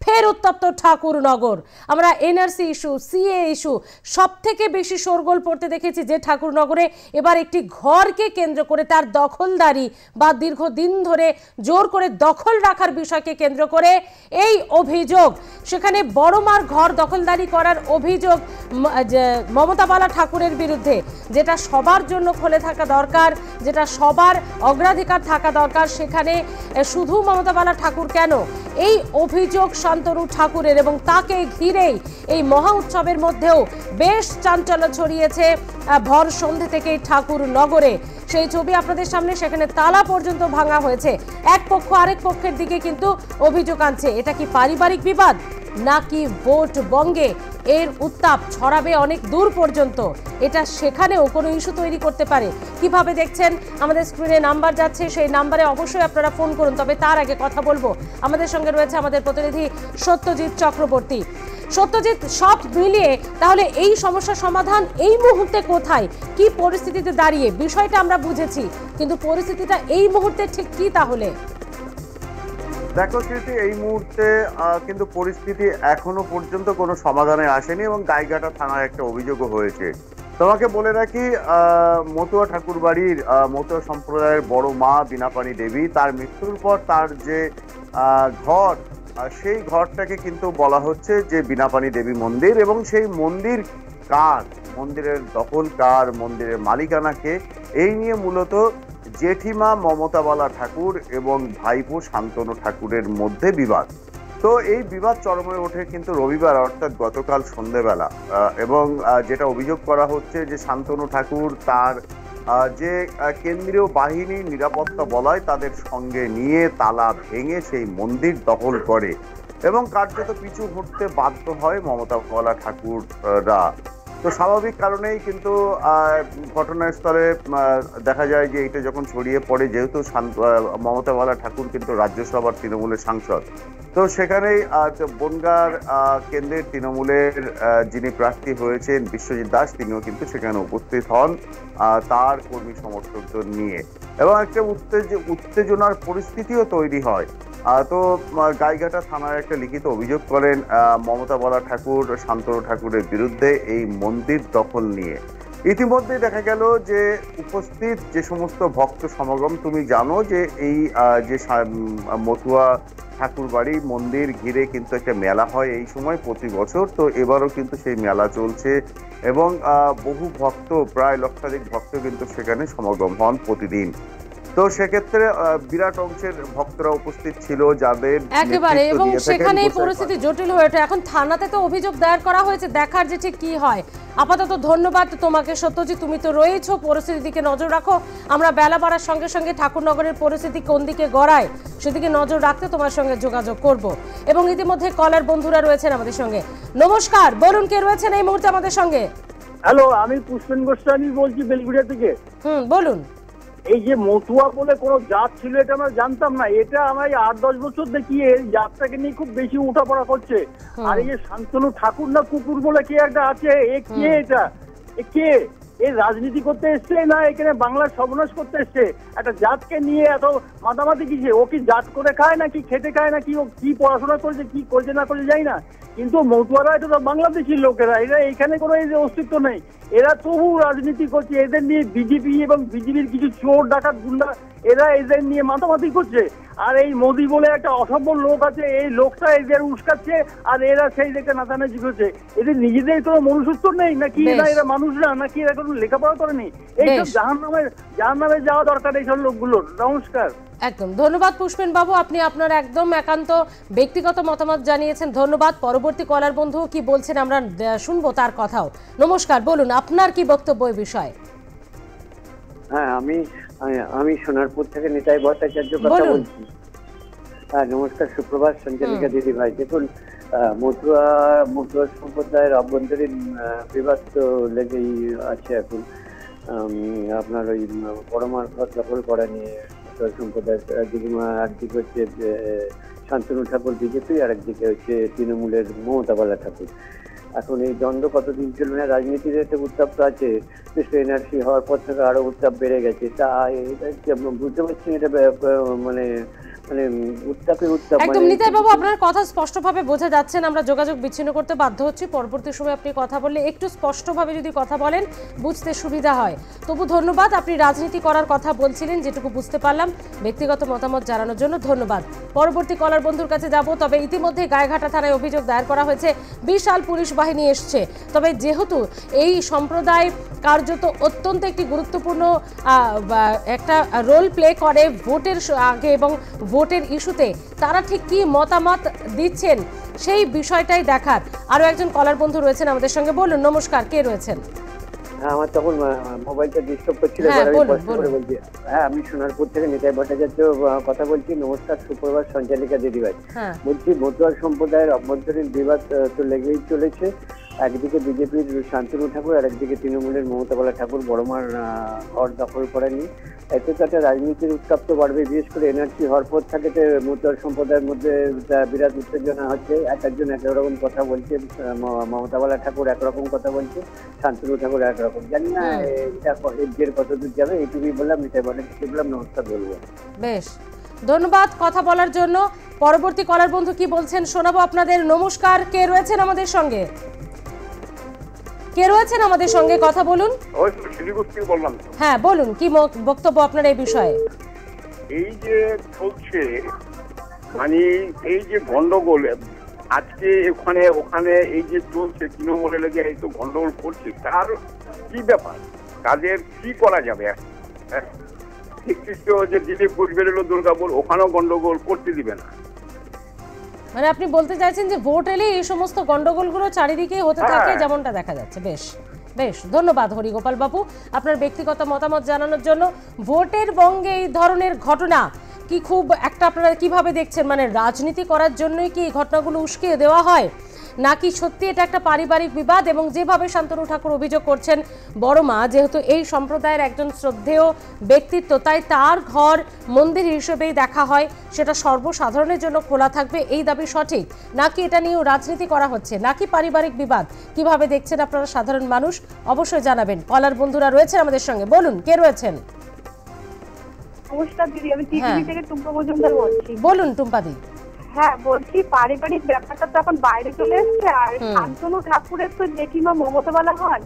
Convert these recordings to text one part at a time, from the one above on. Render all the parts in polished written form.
ফের উত্তপ্ত ঠাকুরনগর। আমরা এনআরসি ইস্যু, সিএ ইস্যু সব থেকে বেশি শোরগোল পড়তে দেখেছি যে ঠাকুরনগরে এবার একটি ঘরকে কেন্দ্র করে তার দখলদারি বা দীর্ঘদিন ধরে জোর করে দখল রাখার বিষয়কে কেন্দ্র করে এই অভিযোগ। সেখানে বড়মার ঘর দখলদারি করার অভিযোগ মমতা বালা ঠাকুরের বিরুদ্ধে, যেটা সবার জন্য খুলে থাকা দরকার, যেটা সবার অগ্রাধিকার থাকা দরকার, সেখানে শুধু মমতা বালা ঠাকুর কেন, এই অভিযোগ শান্তনু ঠাকুরের। এবং তাকে ঘিরেই এই মহা উৎসবের মধ্যেও বেশ চাঞ্চল্য ছড়িয়েছে ভর সন্ধে থেকেই ঠাকুরনগরে। সেই ছবি আপনাদের সামনে, সেখানে তালা পর্যন্ত ভাঙা হয়েছে। এক পক্ষ আরেক পক্ষের দিকে কিন্তু অভিযোগ আনছে। এটা কি পারিবারিক বিবাদ নাকি ভোট বঙ্গে এর উত্তাপ ছড়াবে অনেক দূর পর্যন্ত? এটা সেখানেও কোনো ইস্যু তৈরি করতে পারে। কিভাবে দেখছেন? আমাদের স্ক্রিনে নাম্বার যাচ্ছে, সেই নাম্বারে অবশ্যই আপনারা ফোন করুন। তবে তার আগে কথা বলবো, আমাদের সঙ্গে রয়েছে আমাদের প্রতিনিধি সত্যজিৎ চক্রবর্তী। সত্যজিৎ, সব মিলিয়ে তাহলে এই সমস্যার সমাধান এই মুহূর্তে কোথায়, কি পরিস্থিতিতে দাঁড়িয়ে? বিষয়টা আমরা বুঝেছি, কিন্তু পরিস্থিতিটা এই মুহূর্তে ঠিক কি তাহলে? দেখো কৃতি, এই মুহূর্তে কিন্তু পরিস্থিতি এখনো পর্যন্ত কোনো সমাধানে আসেনি এবং গাইঘাটা থানায় একটা অভিযোগও হয়েছে। তোমাকে বলে রাখি, মতুয়া ঠাকুর বাড়ির মতুয়া সম্প্রদায়ের বড় মা বীণাপাণি দেবী, তার মৃত্যুর পর তার যে ঘর, সেই ঘরটাকে কিন্তু বলা হচ্ছে যে বীণাপাণি দেবী মন্দির। এবং সেই মন্দির কার, মন্দিরের দখল কার, মন্দিরের মালিকানাকে, এই নিয়ে মূলত জেঠিমা মমতা বালা ঠাকুর এবং ভাইপো শান্তনু ঠাকুরের মধ্যে বিবাদ। তো এই বিবাদ চরমে ওঠে কিন্তু রবিবার, অর্থাৎ গতকাল সন্ধ্যেবেলা। এবং যেটা অভিযোগ করা হচ্ছে যে শান্তনু ঠাকুর তার যে কেন্দ্রীয় বাহিনী নিরাপত্তা বলয় তাদের সঙ্গে নিয়ে তালা ভেঙে সেই মন্দির দখল করে এবং কার্যত পিছু হটতে বাধ্য হয় মমতা বালা ঠাকুররা। তো স্বাভাবিক কারণেই কিন্তু ঘটনাস্থলে দেখা যায় যে এটা যখন ছড়িয়ে পড়ে, যেহেতু মমতা বালা ঠাকুর কিন্তু রাজ্যসভার তৃণমূলের সাংসদ, তো সেখানেই বনগাঁর কেন্দ্রের তৃণমূলের যিনি প্রার্থী হয়েছেন বিশ্বজিৎ দাস, তিনিও কিন্তু সেখানে উপস্থিত হন তার কর্মী সমর্থকদের নিয়ে, এবং একটা উত্তেজনার পরিস্থিতিও তৈরি হয়। তো গাইঘাটা থানায় একটা লিখিত অভিযোগ করেন মমতা বালা ঠাকুর শান্তনু ঠাকুরের বিরুদ্ধে এই মন্দির দখল নিয়ে। ইতিমধ্যে দেখা গেল যে উপস্থিত যে সমস্ত ভক্ত সমাগম, তুমি জানো যে এই যে মতুয়া ঠাকুর বাড়ি মন্দির ঘিরে কিন্তু একটা মেলা হয় এই সময় প্রতি বছর। তো এবারও কিন্তু সেই মেলা চলছে এবং বহু ভক্ত, প্রায় লক্ষাধিক ভক্ত কিন্তু সেখানে সমাগম হন প্রতিদিন। তো সেক্ষেত্রে বিরাট অংশের ভক্তরা উপস্থিত ছিল, যাদের একেবারে, এবং সেখানেই পরিস্থিতি জটিল হয়ে ওঠে। এখন থানাতে তো অভিযোগ দায়ের করা হয়েছে, দেখার যে ঠিক কি হয়। আপাতত ধন্যবাদ তোমাকে সত্যজিৎ, তুমি তো রয়েছো, পরিস্থিতির দিকে নজর রাখো। আমরা বেলা বাড়ার সঙ্গে সঙ্গে ঠাকুরনগরের পরিস্থিতি কোন দিকে গড়ায় সেদিকে নজর রাখতে তোমার সঙ্গে যোগাযোগ করব। এবং ইতিমধ্যে কলার বন্ধুরা রয়েছেন আমাদের সঙ্গে। নমস্কার, বলুন কে রয়েছেন এই মুহূর্তে আমাদের সঙ্গে? হ্যালো, আমি পুষ্পেন গোস্বামী বলছি বেলগুড়িয়া থেকে। বলুন। এই যে মতুয়া বলে কোনো জাত ছিল এটা আমরা জানতাম না, এটা আমরা 8-10 বছর দেখি এই জাতটাকে নিয়ে খুব বেশি উঠাপড়া করছে। আর এই যে শান্তনু ঠাকুর না কুকুর বলে কে একটা আছে, এ কে? এটা কে? এই রাজনীতি করতে এসছে না এখানে বাংলার সর্বনাশ করতে এসছে? একটা জাতকে নিয়ে এত মাতামাতি কিসে? ও কি জাত করে খায় নাকি খেটে খায় নাকি? ও কি পড়াশোনা করেছে, কি করছে না করছে যাই না, কিন্তু মতুয়ারা এটা তো বাংলাদেশি লোকেরা, এরা এখানে কোনো এই যে অস্তিত্ব নেই। এরা তবু রাজনীতি করছে, এদের নিয়ে বিজেপি এবং বিজেপির কিছু চোর ডাকাত গুন্ডা এরা এদের নিয়ে মাতামাতি করছে। আর এই মোদি বলে একটা অসভ্য লোক আছে, এই লোকটা এদের উস্কাচ্ছে আর এরা সেই দেখে নাচানাচি করছে। এদের নিজেদের কোনো মনুষ্যত্ব নেই নাকি? না এরা মানুষ না নাকি? এরা কোনো লেখাপড়া করেনি? এইসব জাহান্নামে যাওয়া দরকার এইসব লোকগুলোর। নমস্কার। একদম ধন্যবাদ পুষ্পেন বাবু, আপনি আপনার একদম একান্ত ব্যক্তিগত মতামত জানিয়েছেন, ধন্যবাদ। পরবর্তী কলার বন্ধু কি বলছেন আমরা শুনবো তার কথাও। নমস্কার, বলুন আপনার কি বক্তব্য এই বিষয়ে? হ্যাঁ, আমি সোনারপুর থেকে নিতাই ভট্টাচার্য কথা বলছি। হ্যাঁ নমস্কার, সুপ্রভাত সঞ্চালিকা দিদি ভাই। দেখুন, মতুয়া সম্প্রদায়ের অভ্যন্তরীণ বিবাদ তো লেগেই আছে এখন। আপনার ওই পরমার ঘর দখল করা নিয়ে সম্প্রদায়ের একদিকে হচ্ছে শান্তনু ঠাকুর বিজেপি, আর একদিকে হচ্ছে তৃণমূলের মমতা বালা ঠাকুর। এখন এই দ্বন্দ্ব কতদিন চলবে না, রাজনীতির একটা উত্তাপ তো আছে, এনআরসি হওয়ার পর থেকে আরো উত্তাপ বেড়ে গেছে। তা বুঝতে পারছি এটা মানে মানে উত্তাপে উত্তাপ। একদম নিতাই বাবু, আপনার কথা স্পষ্টভাবে বোঝা যাচ্ছে না, আমরা যোগাযোগ বিচ্ছিন্ন করতে বাধ্য হচ্ছি। পরবর্তী সময় আপনি কথা বললে একটু স্পষ্টভাবে যদি কথা বলেন বুঝতে সুবিধা হয়। তবু ধন্যবাদ, আপনি রাজনীতি করার কথা বলছিলেন, যেটুকু বুঝতে পারলাম। ব্যক্তিগত মতামত জানানোর জন্য ধন্যবাদ। পরবর্তী কলার বন্ধুর কাছে যাব। তবে ইতিমধ্যে গায়েঘাটা থানায় অভিযোগ দায়ের করা হয়েছে, বিশাল পুলিশ বাহিনী এসছে। তবে যেহেতু এই সম্প্রদায় কার্যত অত্যন্ত একটি গুরুত্বপূর্ণ একটা রোল প্লে করে ভোটের আগে এবং ভোটের ইস্যুতে, তারা ঠিক কি মতামত দিচ্ছেন সেই বিষয়টাই দেখার। আরো একজন কলার বন্ধু রয়েছেন আমাদের সঙ্গে। বলুন, নমস্কার, কে রয়েছেন? হ্যাঁ, আমার তখন মোবাইলটা ডিস্টার্ব করছিল। বলছি, হ্যাঁ, আমি সোনারপুর থেকে নিতাই ভট্টাচার্য কথা বলছি। নমস্কার, সুপ্রভাত সঞ্চালিকা দিদিভাই। বলছি, মতুয়া সম্প্রদায়ের অভ্যন্তরীণ বিবাদ তো লেগেই চলেছে। একদিকে বিজেপির শান্তনু ঠাকুর আর একদিকে তৃণমূলের মমতা বালা ঠাকুর বড়মার ঘর দখল করেনি। এতে তো একটা রাজনীতির উত্তাপ তো বাড়বে। বিশেষ করে এনআরসি হওয়ার পর থাকে মতুয়া সম্প্রদায়ের মধ্যে বিরাট উত্তেজনা হচ্ছে। একজন এক রকম কথা বলছে, মমতা বালা ঠাকুর একরকম কথা বলছে, শান্তনু ঠাকুর একরকম। জানি না এটা কতদূর যাবে। এইটুকুই বললাম, নিতাই ভট্টাচার্য বললাম, নমস্কার বলবো। বেশ, ধন্যবাদ কথা বলার জন্য। পরবর্তী কলার বন্ধু কি বলছেন শোনাবো আপনাদের। নমস্কার, কে রয়েছেন আমাদের সঙ্গে? কে রয়েছেন আমাদের সঙ্গে, কথা বলুন। হ্যাঁ, বলুন, কি বক্তব্য আপনার এই বিষয়ে? এই যে চলছে, মানে এই যে গন্ডগোল আজকে ওখানে ওখানে এই যে চলছে, তৃণমূলে লেগে এই তো গন্ডগোল করছে, তার কি ব্যাপার? তাদের কি করা যাবে? যে দিলীপ বেরোলো দুর্গাপুর, ওখানেও গন্ডগোল করতে দিবে না। মানে আপনি বলতে চাইছেন যে ভোট এলে এই সমস্ত গন্ডগোলগুলো চারিদিকে হতে থাকে, যেমনটা দেখা যাচ্ছে। বেশ বেশ, ধন্যবাদ হরিগোপাল বাবু আপনার ব্যক্তিগত মতামত জানানোর জন্য। ভোটের বঙ্গে এই ধরনের ঘটনা কি খুব একটা আপনারা কিভাবে দেখছেন? মানে রাজনীতি করার জন্যই কি এই ঘটনাগুলো উস্কিয়ে দেওয়া হয়, নাকি সত্যি এটা একটা পারিবারিক বিবাদ? এবং যেভাবে শান্তনু ঠাকুর অভিযোগ করছেন, বড়মা যেহেতু এই সম্প্রদায়ের একজন শ্রদ্ধেয় ব্যক্তিত্ব, তাই তার ঘর মন্দির হিসেবেই দেখা হয়, সেটা সর্বসাধারণের জন্য খোলা থাকবে, এই দাবি সঠিক? নাকি এটা নিয়েও রাজনীতি করা হচ্ছে, নাকি পারিবারিক বিবাদ? কিভাবে দেখছেন আপনারা সাধারণ মানুষ? অবশ্যই জানাবেন। কলার বন্ধুরা রয়েছেন আমাদের সঙ্গে। বলুন, কে রয়েছেন? নমস্কার দিদি, আমি টিভি থেকে টুম্পা মজুমদার বলছি। বলুন টুম্পাদি। হ্যাঁ, বলছি পারিবারিক ব্যাপারটা তো এখন বাইরে চলে এসছে। আর শান্তনু ঠাকুরের তো জেঠিমা মমতা বালা হন,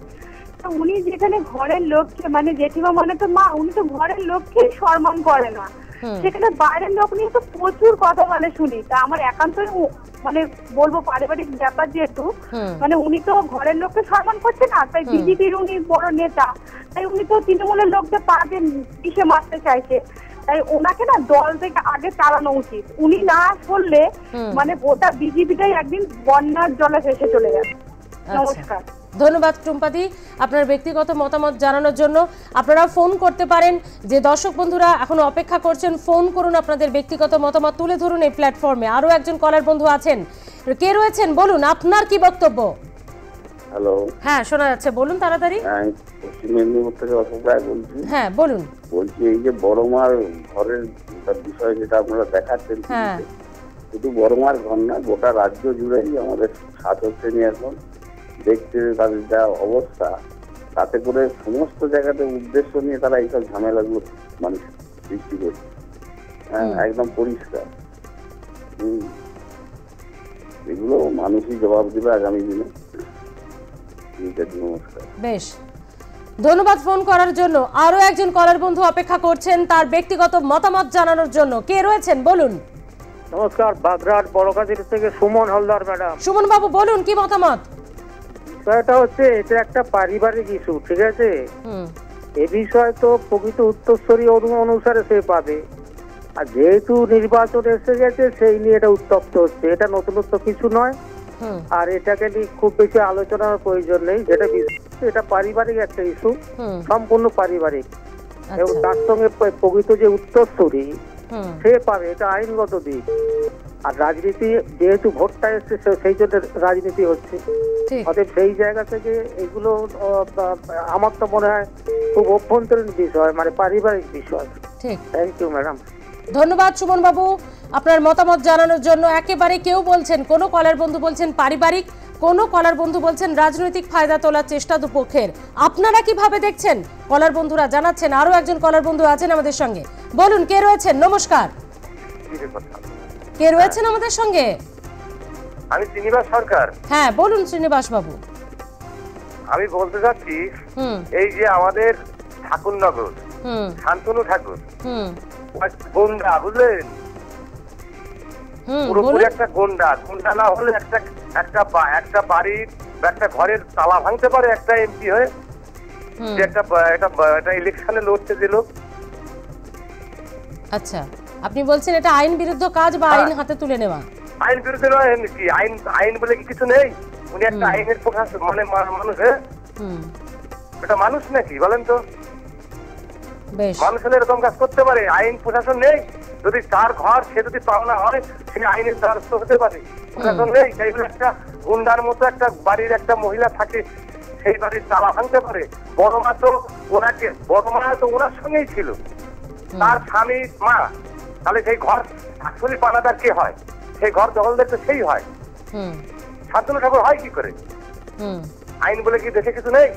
তো উনি যেখানে ঘরের লোককে, মানে জেঠিমা মানে তো মা, উনি তো ঘরের লোককে সম্মান করে না, সেখানে বাইরের লোক নিয়ে তো প্রচুর কথা বলে শুনি। তা আমার একান্তই মানে বলবো, পারিবারিক ব্যাপার যেহেতু, মানে উনি তো ঘরের লোককে সম্মান করছে না, তাই বিজেপির উনি বড় নেতা, তাই উনি তো তৃণমূলের লোকদের পা দিয়ে পিষে মারতে চাইছে। তাই ওনাকে না দল থেকে আগে চালানো উচিত। উনি না করলে মানে গোটা বিজেপিটাই একদিন বন্যার জলে ভেসে চলে যাবে। নমস্কার। ধন্যবাদ টুম্পাদি আপনার ব্যক্তিগত মতামত জানানোর জন্য। আপনারা ফোন করতে পারেন, যে দর্শক বন্ধুরা এখনো অপেক্ষা করছেন ফোন করুন, আপনাদের ব্যক্তিগত মতামত তুলে ধরুন এই প্ল্যাটফর্মে। আরো একজন কলার বন্ধু আছেন, কে রয়েছেন? বলুন আপনার কি বক্তব্য। হ্যালো, হ্যাঁ শোনা যাচ্ছে, বলুন তাড়াতাড়ি। পশ্চিম মেদিনীপুর থেকে অশোক রায় বলছি। হ্যাঁ বলুন। বলছি, এই যে বড়মার ঘরের বিষয় যেটা আপনারা দেখাচ্ছেন, শুধু বড়মার ঘর না, গোটা রাজ্য জুড়েই আমাদের ছাত্র শ্রেণী এখন দেখতে তাদের যা অবস্থা, তাতে করে সমস্ত জায়গাতে উদ্দেশ্য নিয়ে তারা এইসব ঝামেলাগুলো মানুষ সৃষ্টি করছে। হ্যাঁ, একদম পরিষ্কার। এগুলো মানুষই জবাব দেবে আগামী দিনে। নমস্কার। বেশ, ধন্যবাদ ফোন করার জন্য। আরো একজন কলার বন্ধু অপেক্ষা করছেন তার ব্যক্তিগত মতামত জানানোর জন্য। কে রয়েছেন? বলুন। নমস্কার, বাগরাট বড়কাজির থেকে সুমন হালদার ম্যাডাম। সুমন বাবু বলুন, কি মতামত? বিষয়টা হচ্ছে, এটা একটা পারিবারিক ইস্যু, ঠিক আছে? এ বিষয় তো প্রকৃত উত্তরসূরি অনুসারে সে পাবে। আর যেহেতু নির্বাচন এসে গেছে, সেই নিয়ে এটা উত্তপ্ত হচ্ছে। এটা নতুনত্ব কিছু নয়, আর এটাকে নিয়ে খুব বেশি আলোচনার প্রয়োজন নেই। যেটা এটা পারিবারিক একটা ইস্যু, সম্পূর্ণ পারিবারিক, এবং তার সঙ্গে প্রকৃত যে উত্তরসূরি সে পাবে, এটা আইনগত দিক। আর রাজনীতি যেহেতু ভোটটা এসছে, সেই জন্য রাজনীতি হচ্ছে। অতএব সেই জায়গা থেকে এগুলো আমার তো মনে হয় খুব অভ্যন্তরীণ বিষয়, মানে পারিবারিক বিষয়। ঠিক, থ্যাংক ইউ ম্যাডাম। ধন্যবাদ সুমন বাবু আপনার মতামত জানানোর জন্য। একেবারে কেউ বলছেন, কোন কলার বন্ধু বলছেন পারিবারিক, কোন কলার বন্ধু বলছেন রাজনৈতিক ফায়দা তোলার চেষ্টা দুপক্ষের। আপনারা কিভাবে দেখছেন কলার বন্ধুরা জানাচ্ছেন। আরো একজন কলার বন্ধু আছেন আমাদের সঙ্গে। বলুন, কে রয়েছেন? নমস্কার। কিসের কথা? কে রয়েছেন আমাদের সঙ্গে? আমি শ্রীনিবাস সরকার। হ্যাঁ বলুন শ্রীনিবাস বাবু। আমি বলতে চাচ্ছি হুম এই যে আমাদের ঠাকুরনগর হুম শান্তনু ঠাকুর হুম গন্ডা, বুঝলেন? হুম পুরোপুরি বলুন। একটা গন্ডা। গন্ডা না হলে একটা বাড়ির একটা ঘরের তালা ভাঙতে পারে একটা এমপি হয়ে? হুম যে একটা ইলেকশনে লড়তে দিল। আচ্ছা, আপনি বলছেন এটা আইন বিরুদ্ধ কাজ বা আইন হাতে তুলে নেওয়া? আইন বিরুদ্ধে নয় কি, আইন বলে কি কিছু নেই? উনি একটা আইনের প্রকাশ মানে মানুষ। হুম এটা মানুষ নাকি বলেন তো? বেশ। মানুষ হলে এরকম কাজ করতে পারে? আইন প্রশাসন নেই। যদি তার ঘর সে যদি পাওনা হয় সে আইনের দ্বারস্থ হতে পারে। প্রশাসন নেই, তাই বলে একটা গুন্ডার মতো একটা বাড়ির একটা মহিলা থাকে, সেই বাড়ির তালা ভাঙতে পারে? বড় মা তো ওনার সঙ্গেই ছিল, তার স্বামী মা। তাহলে সেই ঘর আসলে পানাদার কে হয়? সেই ঘর দখলদার তো সেই হয়। হুম শান্তনু ঠাকুর হয় কি করে? হুম আইন বলে কি দেশে কিছু নেই?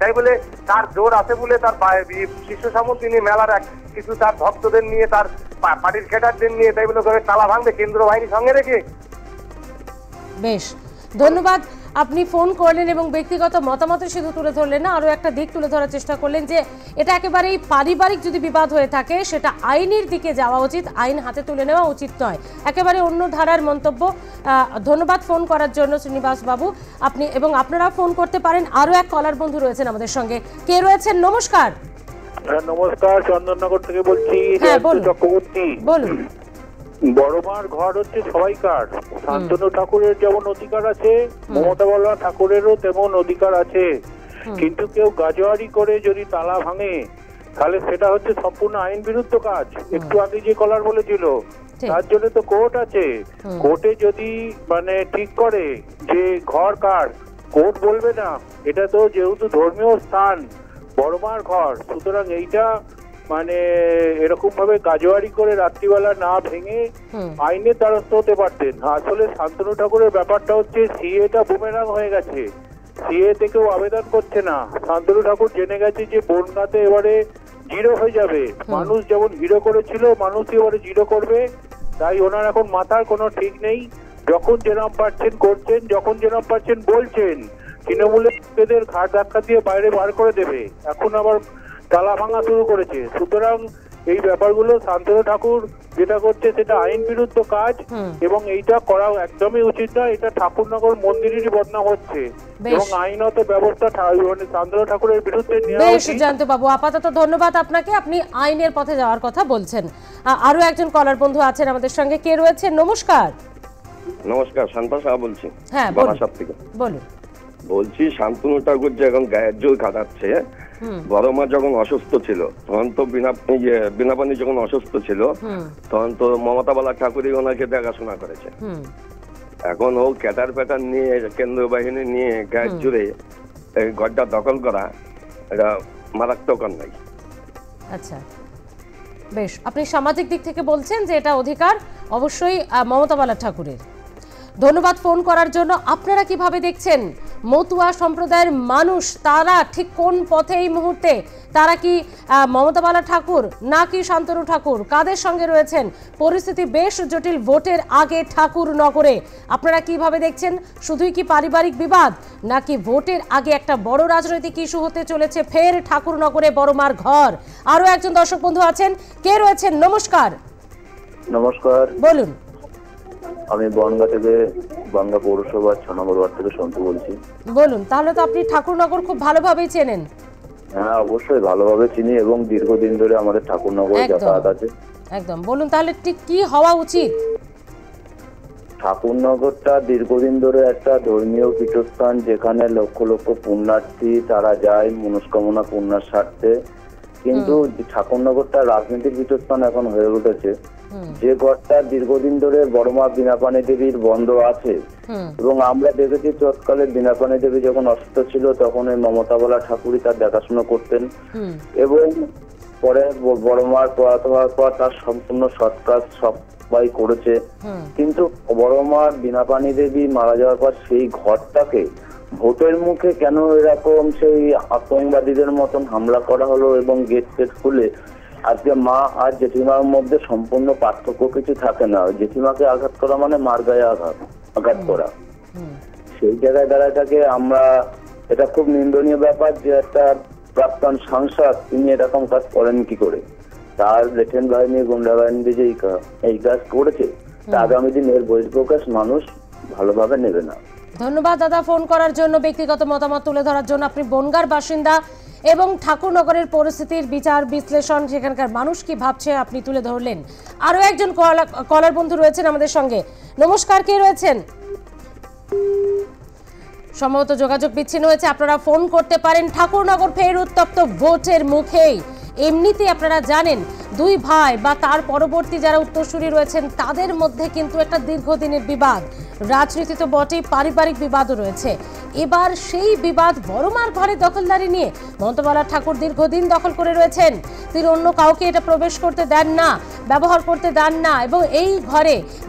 তাই বলে তার জোর আছে বলে তার শিশু সামন্ত নিয়ে মেলার কিছু তার ভক্তদের নিয়ে তার পার্টির ক্যাডারদের নিয়ে তাই বলে ঘরে তালা ভাঙবে কেন্দ্র বাহিনী সঙ্গে রেখে? বেশ, ধন্যবাদ। আপনি ফোন করলেন এবং ব্যক্তিগত মতামত শুধু তুলে ধরলেন না, আরও একটা দিক তুলে ধরার চেষ্টা করলেন যে এটা একেবারেই পারিবারিক যদি বিবাদ হয়ে থাকে সেটা আইনের দিকে যাওয়া উচিত, আইন হাতে তুলে নেওয়া উচিত নয়। একেবারে অন্য ধারার মন্তব্য। ধন্যবাদ ফোন করার জন্য শ্রীনিবাস বাবু। আপনি এবং আপনারা ফোন করতে পারেন। আরও এক কলার বন্ধু রয়েছেন আমাদের সঙ্গে। কে রয়েছেন? নমস্কার। নমস্কার, চন্দননগর থেকে বলছি। হ্যাঁ বলুন। চক্রবর্তী বলুন। বড় মার ঘর হচ্ছে সবাইকার। শান্তনু ঠাকুরের যেমন অধিকার আছে, মমতা বলা ঠাকুরেরও তেমন অধিকার আছে। কিন্তু কেউ গাজোয়ারি করে যদি তালা ভাঙে তাহলে সেটা হচ্ছে সম্পূর্ণ আইন বিরুদ্ধ কাজ। একটু আগে যে কলার বলেছিল তার জন্য তো কোর্ট আছে। কোর্টে যদি মানে ঠিক করে যে ঘর কার, কোর্ট বলবে না। এটা তো যেহেতু ধর্মীয় স্থান, বড় মার ঘর, সুতরাং এইটা মানে এরকম ভাবে গাজোয়ারি করে রাত্রিবেলা না ভেঙে আইনের দ্বারস্থ হতে পারতেন। আসলে শান্তনু ঠাকুরের ব্যাপারটা হচ্ছে সিএটা বুমেরাং হয়ে গেছে। সিএ থেকেও আবেদন করছে না। শান্তনু ঠাকুর জেনে গেছে যে বন্যাতে এবারে জিরো হয়ে যাবে। মানুষ যেমন জিরো করেছিল মানুষই এবারে জিরো করবে। তাই ওনার এখন মাথার কোনো ঠিক নেই। যখন যেরকম পারছেন করছেন, যখন যেরকম পারছেন বলছেন। তৃণমূলের ঘাট ধাক্কা দিয়ে বাইরে বার করে দেবে, এখন আবার তালা ভাঙা শুরু করেছে। সুতরাং এই ব্যাপারগুলো শান্তনু ঠাকুর যেটা করছে সেটা আইন বিরুদ্ধ কাজ এবং এইটা করা একদমই উচিত না। এটা ঠাকুরনগর মন্দিরেরই বদনাম হচ্ছে এবং আইনত ব্যবস্থা মানে শান্তনু ঠাকুরের বিরুদ্ধে নেওয়া বেশ উচিত। জানতে বাবু, আপাতত ধন্যবাদ আপনাকে। আপনি আইনের পথে যাওয়ার কথা বলছেন। আরো একজন কলার বন্ধু আছেন আমাদের সঙ্গে। কে রয়েছে? নমস্কার। নমস্কার, শান্তা সাহা বলছি। হ্যাঁ বারাসাত থেকে বলুন। বলছি শান্তনু ঠাকুর যে এখন গায়ের জোর কাটাচ্ছে, বড় মা যখন অসুস্থ ছিল তখন তো বিনাপানি যখন অসুস্থ ছিল তখন তো মমতা বালা ঠাকুরই ওনাকে দেখাশোনা করেছে। এখন ও ক্যাটার প্যাটার নিয়ে কেন্দ্র বাহিনী নিয়ে গায়ের জোরে এই ঘরটা দখল করা, এটা মারাত্মক অন্যায়। আচ্ছা বেশ, আপনি সামাজিক দিক থেকে বলছেন যে এটা অধিকার অবশ্যই মমতা বালা ঠাকুরের। ধন্যবাদ ফোন করার জন্য। আপনারা কিভাবে দেখছেন মতুয়া সম্প্রদায়ের মানুষ, তারা ঠিক কোন পথে এই মুহূর্তে? তারা কি মমতা বালা ঠাকুর নাকি শান্তনু ঠাকুর? কাদের সঙ্গে রয়েছেন? পরিস্থিতি বেশ জটিল ভোটের আগে ঠাকুরনগরে। আপনারা কিভাবে দেখছেন? শুধুই কি পারিবারিক বিবাদ নাকি ভোটের আগে একটা বড় রাজনৈতিক ইস্যু হতে চলেছে ফের ঠাকুরনগরে বড়মার ঘর? আরো একজন দর্শক বন্ধু আছেন। কে রয়েছেন? নমস্কার। নমস্কার, বলুন। আমি বনগা থেকে, বনগা পৌরসভা 6 নম্বর ওয়ার্ড থেকে সন্তু বলছি। বলুন। তাহলে তো আপনি ঠাকুরনগর খুব ভালোভাবেই চেনেন। হ্যাঁ অবশ্যই ভালোভাবে চিনি এবং দীর্ঘদিন ধরে আমাদের ঠাকুরনগরে যাতায়াত আছে। একদম বলুন তাহলে ঠিক কি হওয়া উচিত? ঠাকুরনগরটা দীর্ঘদিন ধরে একটা ধর্মীয় পীঠস্থান, যেখানে লক্ষ লক্ষ পুণ্যার্থী তারা যায় মনস্কামনা পূর্ণার স্বার্থে। কিন্তু ঠাকুরনগরটা রাজনৈতিক পীঠস্থান এখন হয়ে উঠেছে। যে ঘরটা দীর্ঘদিন ধরে বড়মা বিনাপানি দেবীর বন্ধ আছে এবং আমরা দেখেছি তৎকালে বিনাপানি দেবী যখন অসুস্থ ছিল তখন ওই মমতা বলা ঠাকুরই তার দেখাশোনা করতেন এবং পরে বড়মার প্রয়াত হওয়ার পর তার সম্পূর্ণ সৎ কাজ সবাই করেছে। কিন্তু বড়মার বিনাপানি দেবী মারা যাওয়ার পর সেই ঘরটাকে ভোটের মুখে কেন এরকম সেই আতঙ্কবাদীদের মতন হামলা করা হলো এবং গেট টেট খুলে আজকে মা আর জেঠিমার মধ্যে সম্পূর্ণ পার্থক্য কিছু থাকে না। জেঠিমাকে আঘাত করা মানে মার গায়ে আঘাত করা। সেই জায়গায় দাঁড়ায় থাকে আমরা, এটা খুব নিন্দনীয় ব্যাপার যে একটা প্রাক্তন সাংসদ তিনি এরকম কাজ করেন কি করে। তার লেফটেন্যান্ট বাহিনী গুন্ডা বাহিনী যে এই কাজ করেছে, তা আগামী দিন এর বহিঃপ্রকাশ মানুষ ভালোভাবে নেবে না। ধন্যবাদ দাদা ফোন করার জন্য, ব্যক্তিগত মতামত তুলে ধরার জন্য। আপনি বনগাঁর বাসিন্দা এবং ঠাকুরনগরের পরিস্থিতির বিচার বিশ্লেষণ, সেখানকার মানুষ কি ভাবছে আপনি তুলে ধরলেন। আরো একজন কলার বন্ধু রয়েছেন আমাদের সঙ্গে। নমস্কার, কে রয়েছেন? সম্ভবত যোগাযোগ বিচ্ছিন্ন হয়েছে। আপনারা ফোন করতে পারেন। ঠাকুরনগর ফের উত্তপ্ত ভোটের মুখেই। এমনিতে আপনারা জানেন দুই ভাই বা তার পরবর্তী যারা উত্তরসূরি রয়েছেন তাদের মধ্যে কিন্তু একটা দীর্ঘদিনের বিবাদ, রাজনীতি তো বটেই, পারিবারিক বিবাদও রয়েছে। এবার সেই বিবাদ বড়মার ঘরে দখলদারি নিয়ে মমতা বালা ঠাকুর দীর্ঘদিন দখল করে রয়েছেন। তিনি অন্য কাউকে এটা প্রবেশ করতে দেন না, ব্যবহার করতে দেন না, এবং এই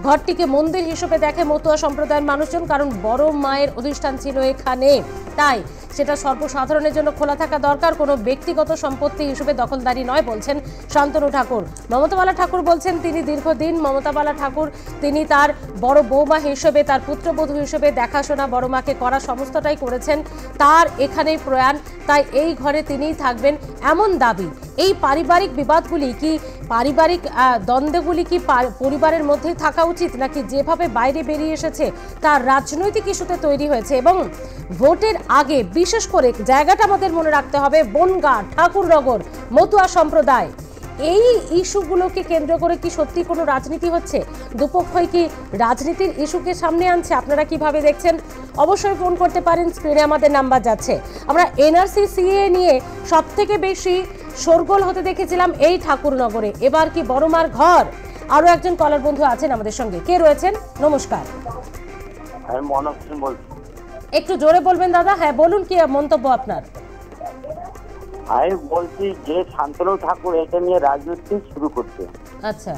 ঘরটিকে মন্দির হিসেবে দেখে মতুয়া সম্প্রদায়ের মানুষজন, কারণ বড় মায়ের অধিষ্ঠান ছিল এখানে। তাই সেটা সর্বসাধারণের জন্য খোলা থাকা দরকার, কোনো ব্যক্তিগত সম্পত্তি হিসেবে দখলদারি নয় বলছেন শান্তনু ঠাকুর। মমতা বালা ঠাকুর বলছেন তিনি দীর্ঘদিন মমতা বালা ঠাকুর তিনি তার বড় বৌমা হিসেবে, তার পুত্রবধূ হিসেবে দেখাশোনা বড় মাকে করা সমস্তটাই করেছেন, তার এখানেই প্রয়াণ, তাই এই ঘরে তিনিই থাকবেন এমন দাবি। এই পারিবারিক বিবাদগুলি কি, পারিবারিক দ্বন্দ্বগুলি কি পরিবারের মধ্যেই থাকা উচিত, নাকি যেভাবে বাইরে বেরিয়ে এসেছে তার রাজনৈতিক ইস্যুতে তৈরি হয়েছে? এবং ভোটের আগে বিশেষ করে জায়গাটা আমাদের মনে রাখতে হবে, বনগাঁ, ঠাকুরনগর, মতুয়া সম্প্রদায়, এই ইস্যুগুলোকে কেন্দ্র করে কি সত্যি কোনো রাজনীতি হচ্ছে? দুপক্ষই কি রাজনীতির ইস্যুকে সামনে আনছে? আপনারা কিভাবে দেখছেন? অবশ্যই ফোন করতে পারেন, স্ক্রিনে আমাদের নাম্বার যাচ্ছে। আমরা এনআরসি সিএ নিয়ে সব থেকে বেশি শোরগোল হতে দেখেছিলাম এই ঠাকুরনগরে, এবার কি বড়মার ঘর? আরো একজন কলার বন্ধু আছেন আমাদের সঙ্গে, কে রয়েছেন? নমস্কার, আমি মনোজ সিং বলছি। একটু জোরে বলবেন দাদা। হ্যাঁ বলুন, কি মন্তব্য আপনার? আমি বলছি যে শান্তনু ঠাকুর এটা নিয়ে রাজনীতি শুরু করছে। আচ্ছা,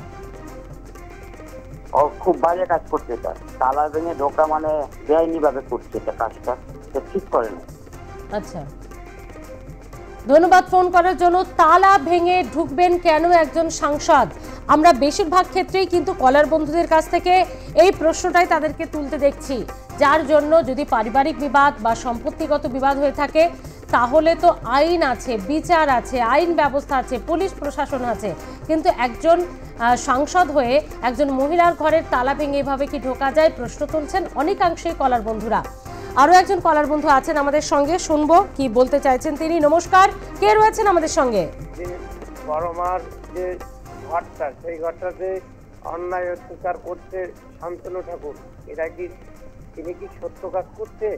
ও খুব বাজে কাজ করছে। এটা তালা ভেঙে ঢোকা মানে বেআইনি ভাবে করছে এটা, কাজটা ঠিক করে না। আচ্ছা, ধন্যবাদ ফোন করার জন্য। তালা ভেঙে ঢুকবেন কেন একজন সাংসদ? আমরা বেশিরভাগ ক্ষেত্রেই কিন্তু কলার বন্ধুদের কাছ থেকে এই প্রশ্নটাই তাদেরকে তুলতে দেখছি, যার জন্য যদি পারিবারিক বিবাদ বা সম্পত্তিগত বিবাদ হয়ে থাকে তাহলে তো আইন আছে, বিচার আছে, আইন ব্যবস্থা আছে, পুলিশ প্রশাসন আছে, কিন্তু একজন সাংসদ হয়ে একজন মহিলার ঘরের তালা ভেঙে এভাবে কি ঢোকা যায়? প্রশ্ন তুলছেন অনেকাংশেই কলার বন্ধুরা। আরো একজন কলার বন্ধু আছেন আমাদের সঙ্গে, শুনবো কি বলতে চাইছেন তিনি। নমস্কার, কে রয়েছেন আমাদের সঙ্গে? বড়মার যে ঘরটা, সেই ঘরটাতে অন্যায় অত্যাচার করছে শান্তনু ঠাকুর, এটা কি তিনি কি সত্য কাজ করছে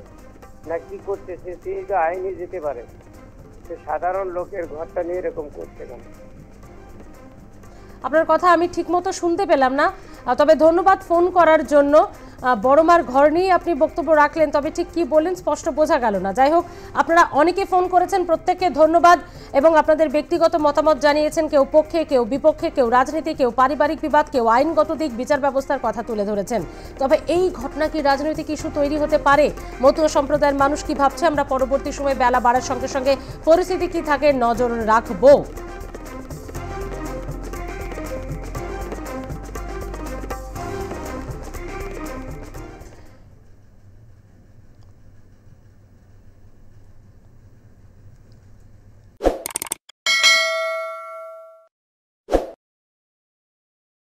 না কি করছে? তিনি তো আইনে যেতে পারে, সে সাধারণ লোকের ঘরটা নিয়ে এরকম করছে কেন? আপনার কথা আমি ঠিকমতো শুনতে পেলাম না, তবে ধন্যবাদ ফোন করার জন্য। বড়মার ঘর নিয়ে আপনি বক্তব্য রাখলেন, তবে ঠিক কি বললেন স্পষ্ট বোঝা গেল না। যাই হোক, আপনারা অনেকে ফোন করেছেন, প্রত্যেককে ধন্যবাদ, এবং আপনাদের ব্যক্তিগত মতামত জানিয়েছেন, কেউ পক্ষে, কেউ বিপক্ষে, কেউ রাজনীতি, কেউ পারিবারিক বিবাদ, কেউ আইনগত দিক, বিচার ব্যবস্থার কথা তুলে ধরেছেন। তবে এই ঘটনা কি রাজনৈতিক ইস্যু তৈরি হতে পারে? মতুয়া সম্প্রদায়ের মানুষ কি ভাবছে? আমরা পরবর্তী সময় বেলা বাড়ার সঙ্গে সঙ্গে পরিস্থিতি কি থাকে নজর রাখবো।